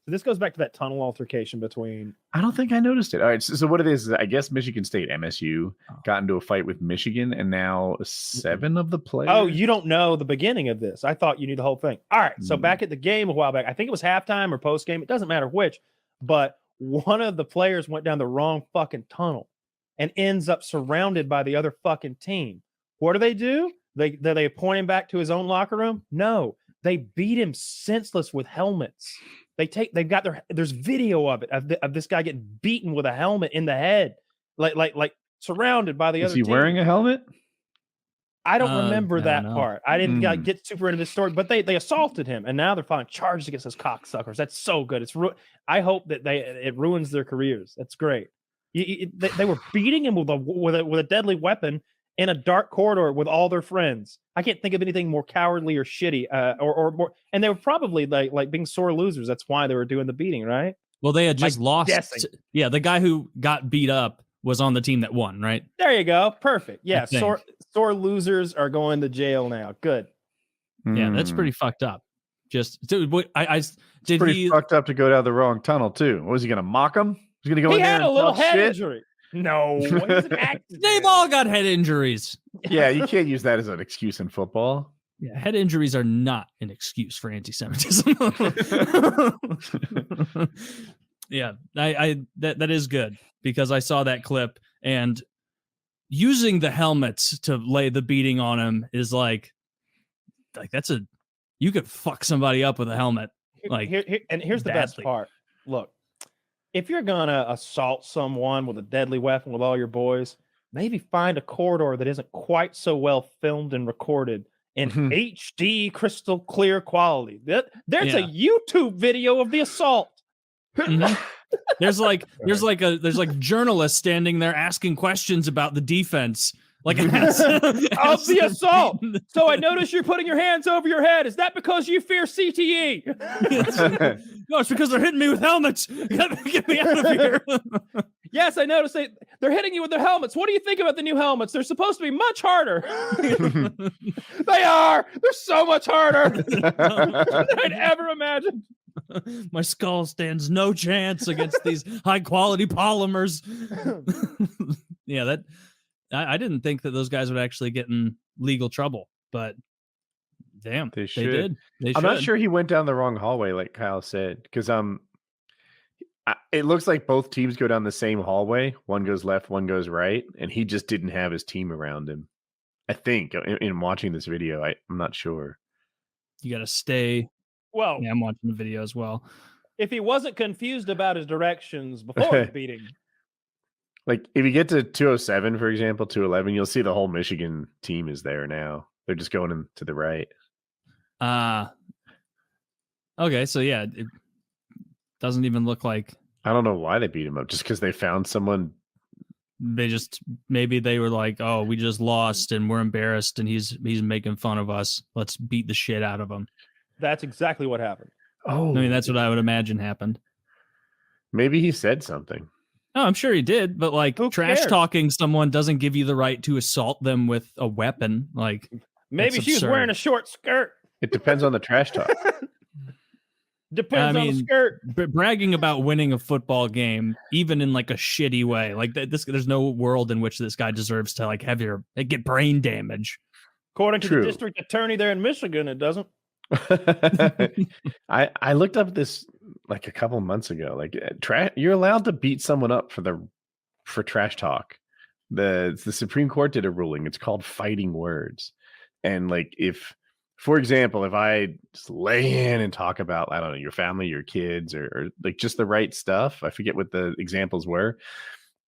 So this goes back to that tunnel altercation between. I don't think I noticed it. All right, so what it is I guess Michigan State MSU got into a fight with Michigan, and now 7 of the players. Oh, you don't know the beginning of this. I thought you knew the whole thing. All right, so back at the game a while back, I think it was halftime or post game. It doesn't matter which, but one of the players went down the wrong fucking tunnel and ends up surrounded by the other fucking team. What do? They point him back to his own locker room? No, they beat him senseless with helmets. There's video of it of this guy getting beaten with a helmet in the head, like surrounded by the other team. Is he wearing a helmet? I don't remember that part. I didn't get super into this story, but they assaulted him, and now they're filing charges against those cocksuckers. That's so good. I hope that it ruins their careers. That's great. They were beating him with a deadly weapon in a dark corridor with all their friends. I can't think of anything more cowardly or shitty, or more. And they were probably like being sore losers. That's why they were doing the beating, right? Well, they had just lost. Yeah, the guy who got beat up was on the team that won, right? There you go. Perfect. Yeah, sore losers are going to jail now. Good. Yeah, that's pretty fucked up. Just did pretty fucked up to go down the wrong tunnel too. Was he going to mock him? He's going to go in there and had a little head shit? Injury. No, he's an accident. They've all got head injuries. Yeah, you can't use that as an excuse in football. Yeah, head injuries are not an excuse for anti-Semitism. Yeah, that is good because I saw that clip, and using the helmets to lay the beating on him is like you could fuck somebody up with a helmet. Like, here's the best part. Look, if you're gonna assault someone with a deadly weapon with all your boys, maybe find a corridor that isn't quite so well filmed and recorded in HD crystal clear quality. There's a YouTube video of the assault. There's journalists standing there asking questions about the defense. Like of the assault. So I notice you're putting your hands over your head. Is that because you fear CTE? No, it's because they're hitting me with helmets. Get me out of here. Yes, I noticed they're hitting you with their helmets. What do you think about the new helmets? They're supposed to be much harder. They are. They're so much harder than I'd ever imagined. My skull stands no chance against these high quality polymers. Yeah, I didn't think that those guys would actually get in legal trouble, but damn, they did. I'm not sure he went down the wrong hallway, like Kyle said, because it looks like both teams go down the same hallway. One goes left, one goes right, and he just didn't have his team around him. I think in watching this video, I'm not sure. You got to stay. Well, yeah, I'm watching the video as well. If he wasn't confused about his directions before the beating. Like, if you get to 207, for example, 211, you'll see the whole Michigan team is there now. They're just going to the right. Okay, so yeah, it doesn't even look like... I don't know why they beat him up, just because they found someone... Maybe they were like, oh, we just lost and we're embarrassed and he's making fun of us. Let's beat the shit out of him. That's exactly what happened. Oh, I mean, that's what I would imagine happened. Maybe he said something. Oh, I'm sure he did, but like trash talking someone doesn't give you the right to assault them with a weapon. Like, maybe she was wearing a short skirt. It depends on the trash talk. Depends on the skirt. But bragging about winning a football game, even in like a shitty way, like there's no world in which this guy deserves to like get brain damage. According to the district attorney there in Michigan, it doesn't. I looked up this like a couple months ago. Like, you're allowed to beat someone up for trash talk. The Supreme Court did a ruling. It's called fighting words. And like, if, for example, if I just lay in and talk about, I don't know, your family, your kids, or like just the right stuff, I forget what the examples were,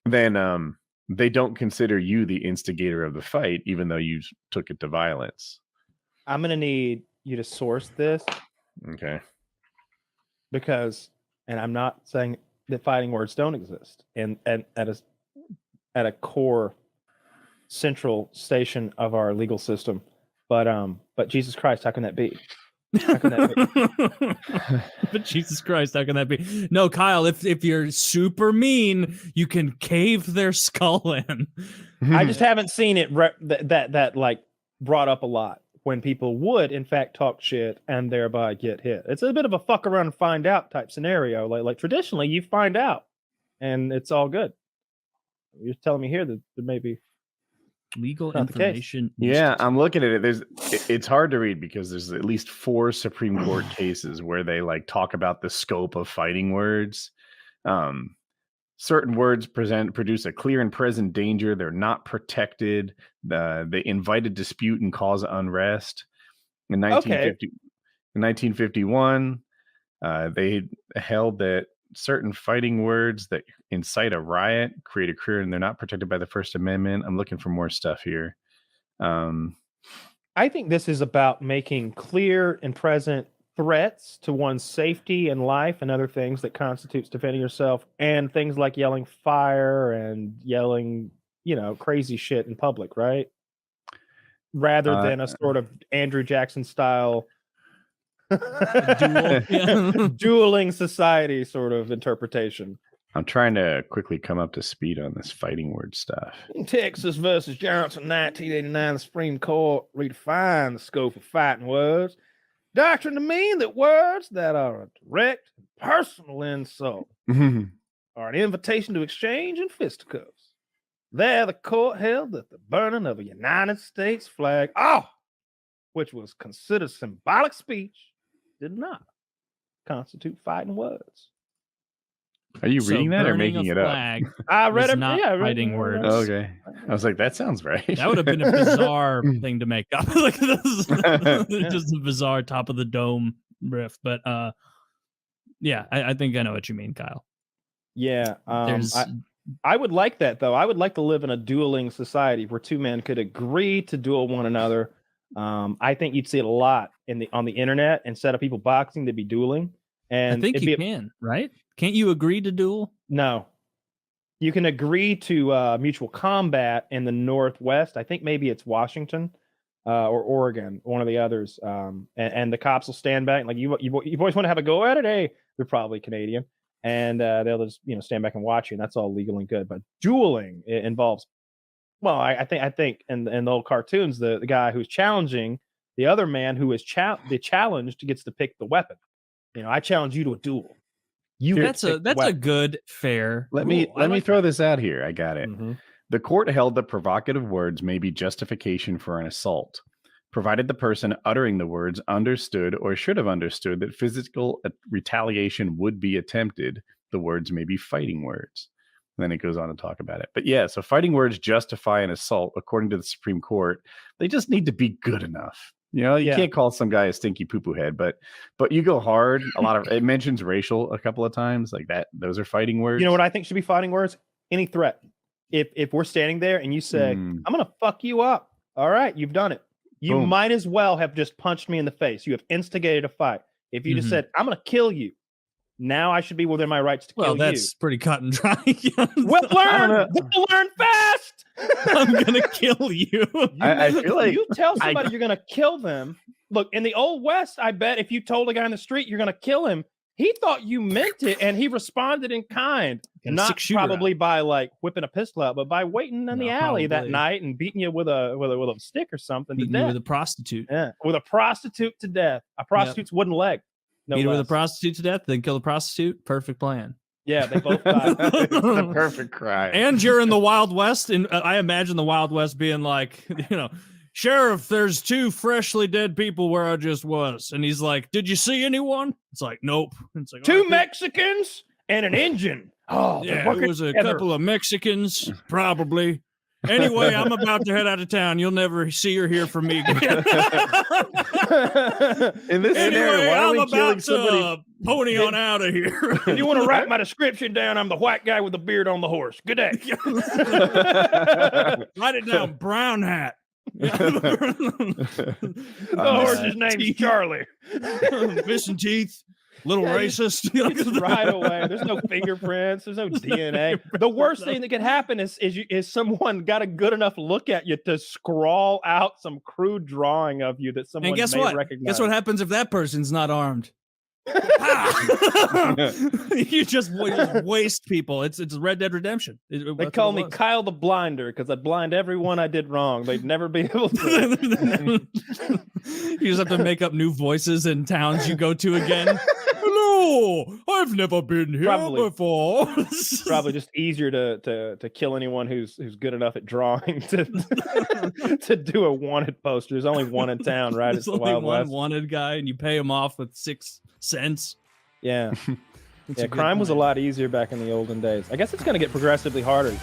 then they don't consider you the instigator of the fight, even though you took it to violence. I'm gonna need you to source this. Okay. Because, and I'm not saying that fighting words don't exist, and at a core central station of our legal system, but Jesus Christ, how can that be? How can that be? But Jesus Christ, how can that be? No, Kyle, if you're super mean, you can cave their skull in. I just haven't seen it that like brought up a lot. when people would in fact talk shit and thereby get hit. It's a bit of a fuck around and find out type scenario. Like traditionally, you find out, and it's all good. You're telling me here that there may be legal not the case. information. Yeah, I'm looking at it. It's hard to read because there's at least 4 Supreme Court cases where they like talk about the scope of fighting words. Certain words produce a clear and present danger. They're not protected. They invite a dispute and cause unrest. In 1951, they held that certain fighting words that incite a riot create a career, and they're not protected by the First Amendment. I'm looking for more stuff here. I think this is about making clear and present threats to one's safety and life and other things that constitutes defending yourself, and things like yelling fire and yelling, crazy shit in public, right? Rather than a sort of Andrew Jackson style dueling society sort of interpretation. I'm trying to quickly come up to speed on this fighting word stuff. In Texas versus Johnson, 1989, the Supreme Court redefined the scope of fighting words, doctrine to mean that words that are a direct and personal insult are an invitation to exchange and fisticuffs. There, the court held that the burning of a United States flag, which was considered symbolic speech, did not constitute fighting words. Are you reading that or making it up? I read it. Not fighting words. Okay, I was like, that sounds right. That would have been a bizarre thing to make up. Like, this is just a bizarre top of the dome riff. But yeah, I think I know what you mean, Kyle. Yeah, I would like that though. I would like to live in a dueling society where 2 men could agree to duel one another. I think you'd see it a lot on the internet. Instead of people boxing, they'd be dueling. And I think you can, right? Can't you agree to duel? No. You can agree to mutual combat in the Northwest. I think maybe it's Washington or Oregon, one of the others. And the cops will stand back. Like, you always want to have a go at it? Hey, they're probably Canadian. And they'll just stand back and watch you. And that's all legal and good. But dueling involves, well, I think in the old cartoons, the guy who's challenging the other man who is the challenged gets to pick the weapon. I challenge you to a duel. That's a good, fair. Let me throw this out here. I got it. Mm-hmm. The court held that provocative words may be justification for an assault, provided the person uttering the words understood or should have understood that physical retaliation would be attempted. The words may be fighting words. And then it goes on to talk about it. But yeah, so fighting words justify an assault according to the Supreme Court. They just need to be good enough. You can't call some guy a stinky poo-poo head, but you go hard. A lot of it mentions racial a couple of times, like that. Those are fighting words. You know what I think should be fighting words? Any threat. If we're standing there and you say, I'm gonna fuck you up. All right, you've done it. You might as well have just punched me in the face. You have instigated a fight. If you just said, I'm gonna kill you, now I should be within my rights to kill you. Well, that's pretty cut and dry. We'll learn fast. I'm gonna kill you. I feel like you tell somebody you're gonna kill them. Look, in the old West, I bet if you told a guy in the street you're gonna kill him, he thought you meant it, and he responded in kind. Not probably by like whipping a pistol out, but by waiting in the alley that night and beating you with a stick or something. Beating you with a prostitute. Yeah, with a prostitute to death. A prostitute's wooden leg. No Beat her with a prostitute to death, then kill the prostitute. Perfect plan. Yeah, they both died. It's the perfect crime. And you're in the Wild West, and I imagine the Wild West being like, Sheriff, there's 2 freshly dead people where I just was. And he's like, did you see anyone? It's like, nope. It's like 2 Mexicans and an Indian. Oh, yeah, it was a couple of Mexicans, probably. Anyway, I'm about to head out of town. You'll never see or hear from me again. In this scenario, why are we killing somebody? Pony on out of here. If you want to write my description down, I'm the white guy with the beard on the horse. Good day. Write it down. Brown hat. The horse's name's Charlie. Missing teeth. Little racist. Just right away. There's no fingerprints. There's no DNA. The worst thing that could happen is someone got a good enough look at you to scrawl out some crude drawing of you that someone may recognize. Guess what happens if that person's not armed? You just waste people. It's Red Dead Redemption. They call me Kyle the Blinder because I'd blind everyone I did wrong. They'd never be able to. You just have to make up new voices in towns you go to again. Hello, I've never been here before. Probably just easier to kill anyone who's good enough at drawing to do a wanted poster. There's only one in town, right? There's It's the only Wild one West. wanted guy, and you pay him off with 6 cents. Yeah. That's Yeah, a good crime was a point. lot easier back in the olden days. I guess it's going to get progressively harder.